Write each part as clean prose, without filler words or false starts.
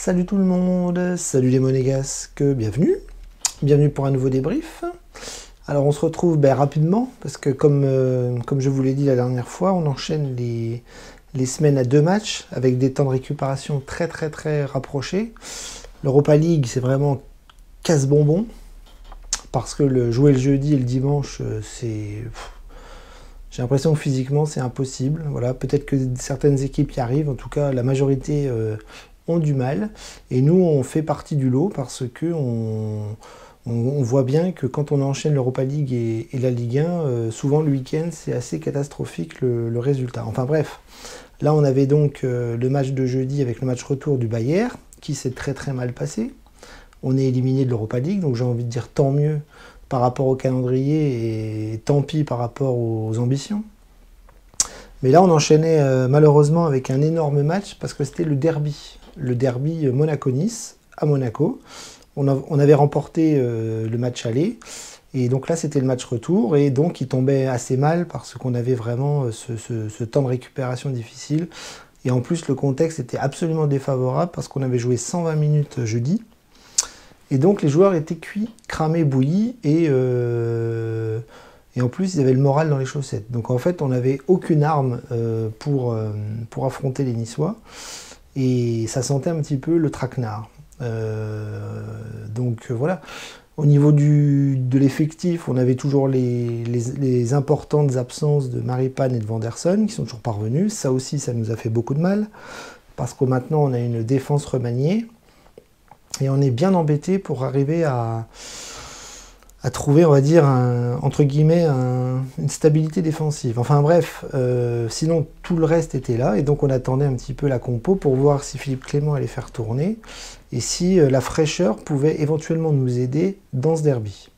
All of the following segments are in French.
Salut tout le monde, salut les monégasques, bienvenue pour un nouveau débrief. Alors on se retrouve rapidement, parce que comme je vous l'ai dit la dernière fois, on enchaîne les semaines à 2 matchs, avec des temps de récupération très rapprochés. L'Europa League c'est vraiment casse-bonbon, parce que jouer le jeudi et le dimanche, j'ai l'impression que physiquement c'est impossible. Voilà, peut-être que certaines équipes y arrivent, en tout cas la majorité ont du mal. Et nous on fait partie du lot parce que on voit bien que quand on enchaîne l'Europa League et la Ligue 1, souvent le week-end c'est assez catastrophique le résultat. Enfin bref, là on avait donc le match de jeudi avec le match retour du Bayern qui s'est très mal passé. On est éliminé de l'Europa League, donc j'ai envie de dire tant mieux par rapport au calendrier et tant pis par rapport aux ambitions. Mais là on enchaînait malheureusement avec un énorme match parce que c'était le derby Monaco-Nice à Monaco. On avait remporté le match aller et donc là c'était le match retour et donc il tombait assez mal parce qu'on avait vraiment ce temps de récupération difficile et en plus le contexte était absolument défavorable parce qu'on avait joué 120 minutes jeudi. Et donc les joueurs étaient cuits, cramés, bouillis, et en plus ils avaient le moral dans les chaussettes. Donc en fait on n'avait aucune arme pour affronter les Niçois, et ça sentait un petit peu le traquenard. Donc voilà, au niveau de l'effectif, on avait toujours les importantes absences de Maripane et de Vanderson qui sont toujours parvenus. Ça aussi ça nous a fait beaucoup de mal, parce que maintenant on a une défense remaniée. Et on est bien embêté pour arriver à trouver, on va dire, entre guillemets, une stabilité défensive. Enfin bref, sinon tout le reste était là, et donc on attendait un petit peu la compo pour voir si Philippe Clément allait faire tourner, et si la fraîcheur pouvait éventuellement nous aider dans ce derby.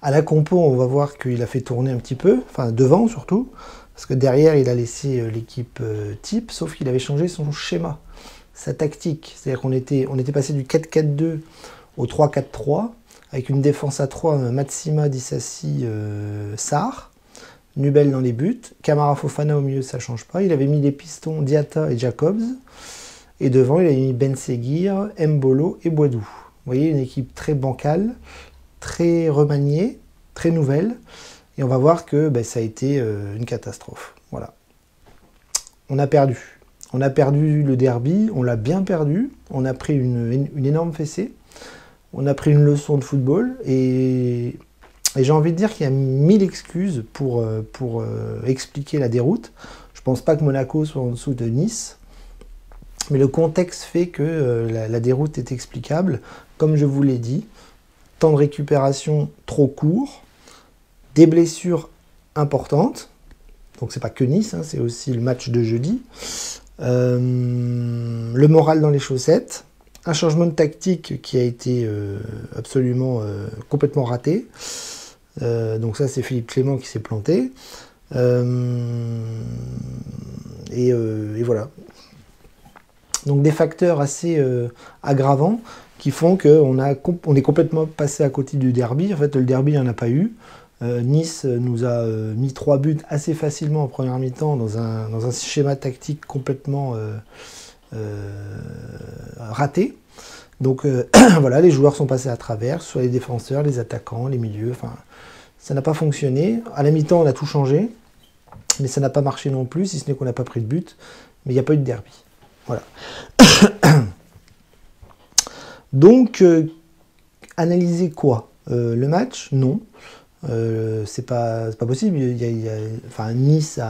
À la compo, on va voir qu'il a fait tourner un petit peu, enfin devant surtout, parce que derrière il a laissé l'équipe type, sauf qu'il avait changé son schéma. Sa tactique, c'est-à-dire qu'on était passé du 4-4-2 au 3-4-3, avec une défense à 3, Matsima, Dissassi, Sarr, Nubel dans les buts, Camara Fofana au milieu, ça ne change pas. Il avait mis les pistons Diatta et Jacobs, et devant il avait mis Ben Seguir, Mbolo et Boadou. Vous voyez, une équipe très bancale, très remaniée, très nouvelle, et on va voir que ça a été une catastrophe. Voilà. On a perdu. On a perdu le derby, on l'a bien perdu, on a pris une énorme fessée, on a pris une leçon de football, et j'ai envie de dire qu'il y a 1000 excuses pour expliquer la déroute. Je ne pense pas que Monaco soit en dessous de Nice, mais le contexte fait que la déroute est explicable. Comme je vous l'ai dit, temps de récupération trop court, des blessures importantes, donc c'est pas que Nice, hein, c'est aussi le match de jeudi. Le moral dans les chaussettes, un changement de tactique qui a été absolument complètement raté, donc ça c'est Philippe Clément qui s'est planté, et voilà, donc des facteurs assez aggravants qui font qu'on est complètement passé à côté du derby. En fait le derby il n'y en a pas eu. Nice nous a mis 3 buts assez facilement en première mi-temps dans un schéma tactique complètement raté. Donc voilà, les joueurs sont passés à travers, soit les défenseurs, les attaquants, les milieux, enfin ça n'a pas fonctionné. À la mi-temps on a tout changé, mais ça n'a pas marché non plus, si ce n'est qu'on n'a pas pris de but, mais il n'y a pas eu de derby. Voilà. Donc analyser quoi? Le match? Non. C'est pas possible. Enfin, Nice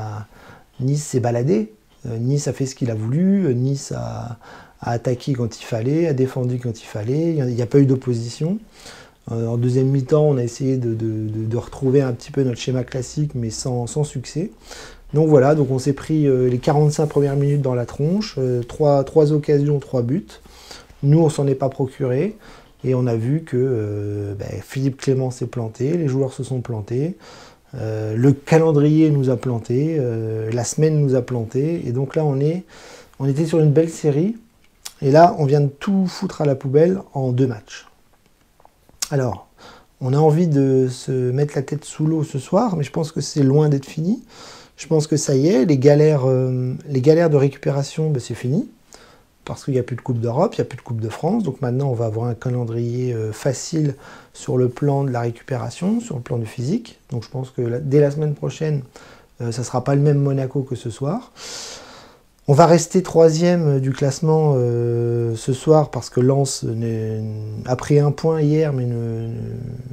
s'est baladé. Nice a fait ce qu'il a voulu. Nice a attaqué quand il fallait, a défendu quand il fallait. Il n'y a pas eu d'opposition. En deuxième mi-temps, on a essayé de retrouver un petit peu notre schéma classique, mais sans succès. Donc voilà, donc on s'est pris les 45 premières minutes dans la tronche. 3 occasions, 3 buts. Nous, on s'en est pas procuré. Et on a vu que Philippe Clément s'est planté, les joueurs se sont plantés, le calendrier nous a planté, la semaine nous a planté, et donc là on était sur une belle série, et là on vient de tout foutre à la poubelle en 2 matchs. Alors, on a envie de se mettre la tête sous l'eau ce soir, mais je pense que c'est loin d'être fini. Je pense que ça y est, les galères de récupération, c'est fini. parce qu'il n'y a plus de Coupe d'Europe, il n'y a plus de Coupe de France. Donc maintenant, on va avoir un calendrier facile sur le plan de la récupération, sur le plan du physique. Donc je pense que dès la semaine prochaine, ça ne sera pas le même Monaco que ce soir. On va rester 3e du classement ce soir parce que Lens a pris un point hier mais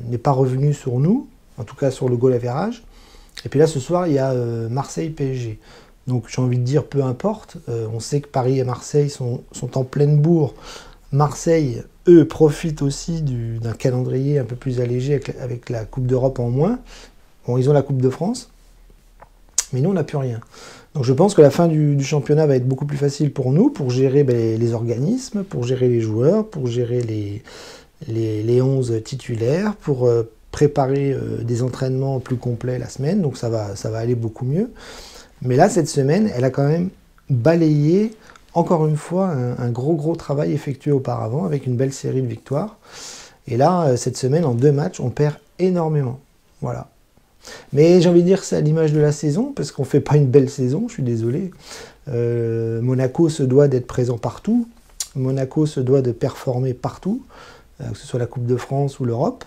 n'est pas revenu sur nous, en tout cas sur le goal average. Et puis là ce soir il y a Marseille-PSG. Donc j'ai envie de dire peu importe, on sait que Paris et Marseille sont en pleine bourre. Marseille, eux, profitent aussi d'un calendrier un peu plus allégé avec la Coupe d'Europe en moins. Bon, ils ont la Coupe de France, mais nous on n'a plus rien. Donc je pense que la fin du championnat va être beaucoup plus facile pour nous, pour gérer les organismes, pour gérer les joueurs, pour gérer les 11 titulaires, pour préparer des entraînements plus complets la semaine, donc ça va aller beaucoup mieux. Mais là, cette semaine, elle a quand même balayé, encore une fois, un gros travail effectué auparavant, avec une belle série de victoires. Et là, cette semaine, en 2 matchs, on perd énormément. Voilà. Mais j'ai envie de dire que c'est à l'image de la saison, parce qu'on ne fait pas une belle saison, je suis désolé. Monaco se doit d'être présent partout. Monaco se doit de performer partout, que ce soit la Coupe de France ou l'Europe.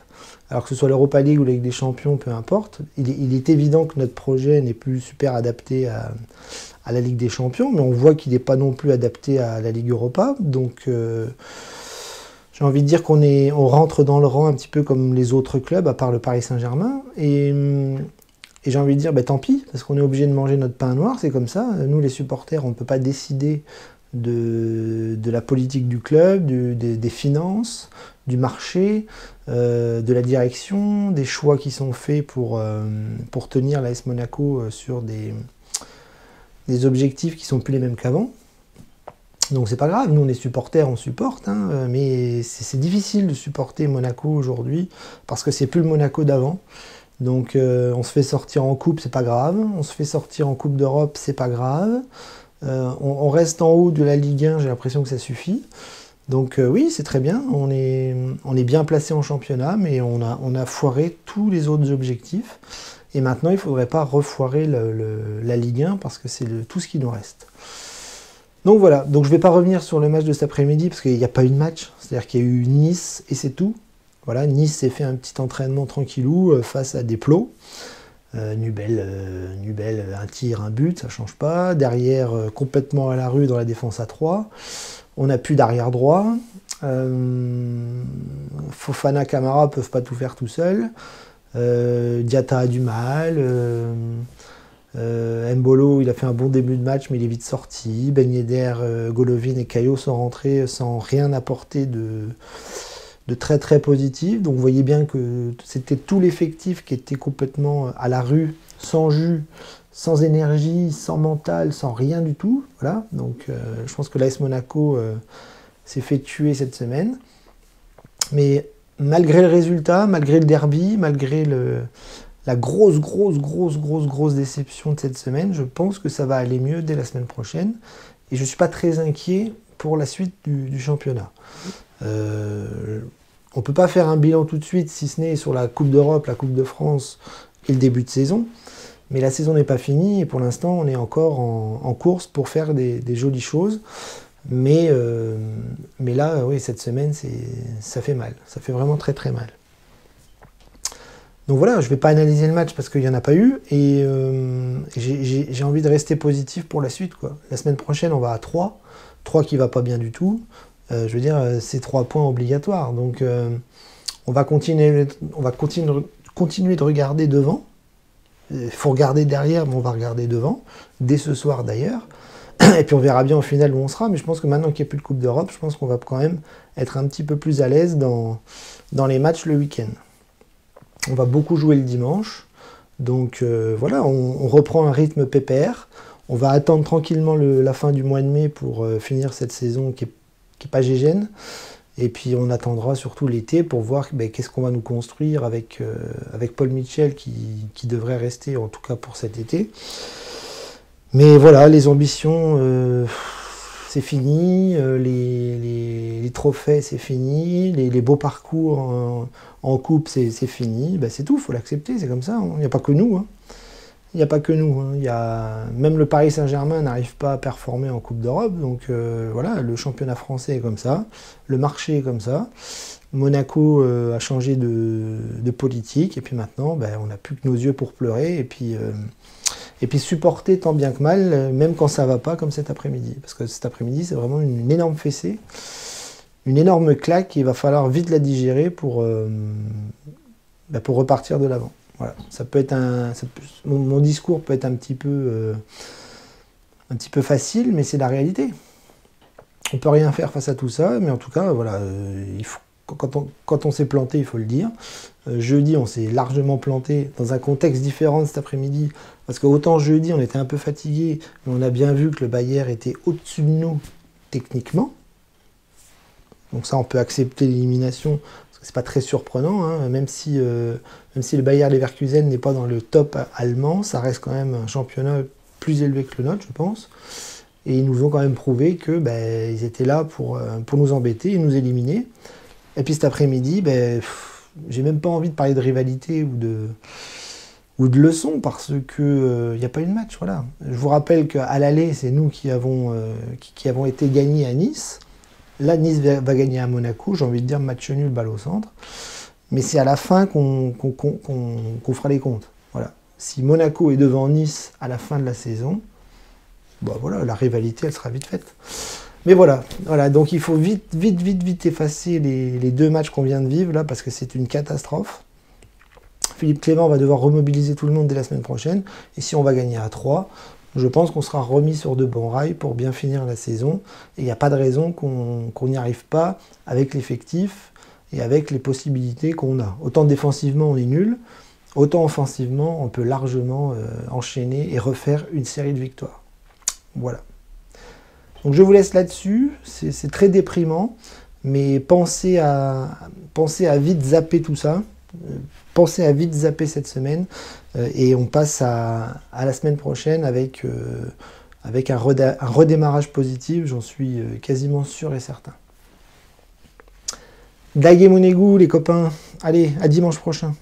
Alors que ce soit l'Europa League ou la Ligue des Champions, peu importe. Il est évident que notre projet n'est plus super adapté à la Ligue des Champions, mais on voit qu'il n'est pas non plus adapté à la Ligue Europa. Donc j'ai envie de dire on rentre dans le rang un petit peu comme les autres clubs, à part le Paris Saint-Germain. Et j'ai envie de dire, tant pis, parce qu'on est obligé de manger notre pain noir, c'est comme ça. Nous, les supporters, on ne peut pas décider de la politique du club, des finances, du marché, de la direction, des choix qui sont faits pour tenir l'AS Monaco sur des objectifs qui sont plus les mêmes qu'avant. Donc c'est pas grave, nous on est supporters, on supporte, hein, mais c'est difficile de supporter Monaco aujourd'hui parce que c'est plus le Monaco d'avant. Donc on se fait sortir en coupe, c'est pas grave, on se fait sortir en Coupe d'Europe, c'est pas grave. On reste en haut de la Ligue 1, j'ai l'impression que ça suffit. Donc oui, c'est très bien, on est bien placé en championnat, mais on a foiré tous les autres objectifs. Et maintenant, il ne faudrait pas refoirer la Ligue 1 parce que c'est tout ce qui nous reste. Donc voilà, donc je ne vais pas revenir sur le match de cet après-midi parce qu'il n'y a pas eu de match. C'est-à-dire qu'il y a eu Nice et c'est tout. Voilà, Nice s'est fait un petit entraînement tranquillou face à des plots. Nubel, un tir, un but, ça ne change pas. Derrière, complètement à la rue dans la défense à 3. On n'a plus d'arrière droit. Fofana, Camara ne peuvent pas tout faire tout seuls. Diatta a du mal. Mbolo, il a fait un bon début de match, mais il est vite sorti. Ben Yedder, Golovin et Caio sont rentrés sans rien apporter de très très positif. Donc vous voyez bien que c'était tout l'effectif qui était complètement à la rue, sans jus, sans énergie, sans mental, sans rien du tout. Voilà. Donc je pense que l'AS Monaco s'est fait tuer cette semaine. Mais malgré le résultat, malgré le derby, malgré la grosse déception de cette semaine, je pense que ça va aller mieux dès la semaine prochaine. Et je ne suis pas très inquiet pour la suite du championnat. On ne peut pas faire un bilan tout de suite, si ce n'est sur la Coupe d'Europe, la Coupe de France et le début de saison. Mais la saison n'est pas finie et pour l'instant, on est encore en course pour faire des jolies choses. Mais là, oui, cette semaine, ça fait mal. Ça fait vraiment très très mal. Donc voilà, je ne vais pas analyser le match parce qu'il n'y en a pas eu. Et j'ai envie de rester positif pour la suite, quoi. La semaine prochaine, on va à 3. 3 qui ne va pas bien du tout. Je veux dire, c'est 3 points obligatoires. Donc on va continuer de regarder devant. Il faut regarder derrière, mais on va regarder devant. Dès ce soir d'ailleurs. Et puis on verra bien au final où on sera. Mais je pense que maintenant qu'il n'y a plus de Coupe d'Europe, je pense qu'on va quand même être un petit peu plus à l'aise dans les matchs le week-end. On va beaucoup jouer le dimanche. Donc voilà, on reprend un rythme pépère. On va attendre tranquillement la fin du mois de mai pour finir cette saison qui est pas gégène. Et puis on attendra surtout l'été pour voir qu'est-ce qu'on va nous construire avec Paul Mitchell qui devrait rester en tout cas pour cet été. Mais voilà, les ambitions, c'est fini, les trophées, c'est fini, les beaux parcours en coupe, c'est fini. C'est tout, il faut l'accepter, c'est comme ça, il n'y a pas que nous. Hein. Il n'y a pas que nous, hein. Même le Paris Saint-Germain n'arrive pas à performer en Coupe d'Europe, donc voilà, le championnat français est comme ça, le marché est comme ça. Monaco a changé de politique, et puis maintenant, ben, on n'a plus que nos yeux pour pleurer, et puis supporter tant bien que mal, même quand ça ne va pas, comme cet après-midi. Parce que cet après-midi, c'est vraiment une énorme fessée, une énorme claque, il va falloir vite la digérer pour repartir de l'avant. Voilà. Ça peut être mon discours peut être un petit peu facile, mais c'est la réalité. On peut rien faire face à tout ça, mais en tout cas, voilà, quand on s'est planté, il faut le dire. Jeudi, on s'est largement planté dans un contexte différent de cet après-midi, parce que autant jeudi, on était un peu fatigué, mais on a bien vu que le Bayern était au-dessus de nous techniquement. Donc ça, on peut accepter l'élimination. C'est pas très surprenant, hein, même si le Bayer Leverkusen n'est pas dans le top allemand, ça reste quand même un championnat plus élevé que le nôtre, je pense. Et ils nous ont quand même prouvé que ils étaient là pour nous embêter et nous éliminer. Et puis cet après-midi, j'ai même pas envie de parler de rivalité ou de leçons parce que il n'y a pas eu de match. Voilà. Je vous rappelle qu'à l'aller, c'est nous qui avons été gagnés à Nice. Là, Nice va gagner à Monaco, j'ai envie de dire match nul, balle au centre. Mais c'est à la fin qu'on fera les comptes. Voilà. Si Monaco est devant Nice à la fin de la saison, voilà, la rivalité, elle sera vite faite. Mais voilà, donc il faut vite effacer les deux matchs qu'on vient de vivre, là, parce que c'est une catastrophe. Philippe Clément va devoir remobiliser tout le monde dès la semaine prochaine. Et si on va gagner à 3, je pense qu'on sera remis sur de bons rails pour bien finir la saison. Et il n'y a pas de raison qu'on n'y arrive pas avec l'effectif et avec les possibilités qu'on a. Autant défensivement, on est nul, autant offensivement, on peut largement enchaîner et refaire une série de victoires. Voilà. Donc je vous laisse là-dessus. C'est très déprimant, mais pensez à vite zapper tout ça. Pensez à vite zapper cette semaine et on passe à la semaine prochaine avec un redémarrage positif, j'en suis quasiment sûr et certain. Daguet Monégou les copains, allez, à dimanche prochain.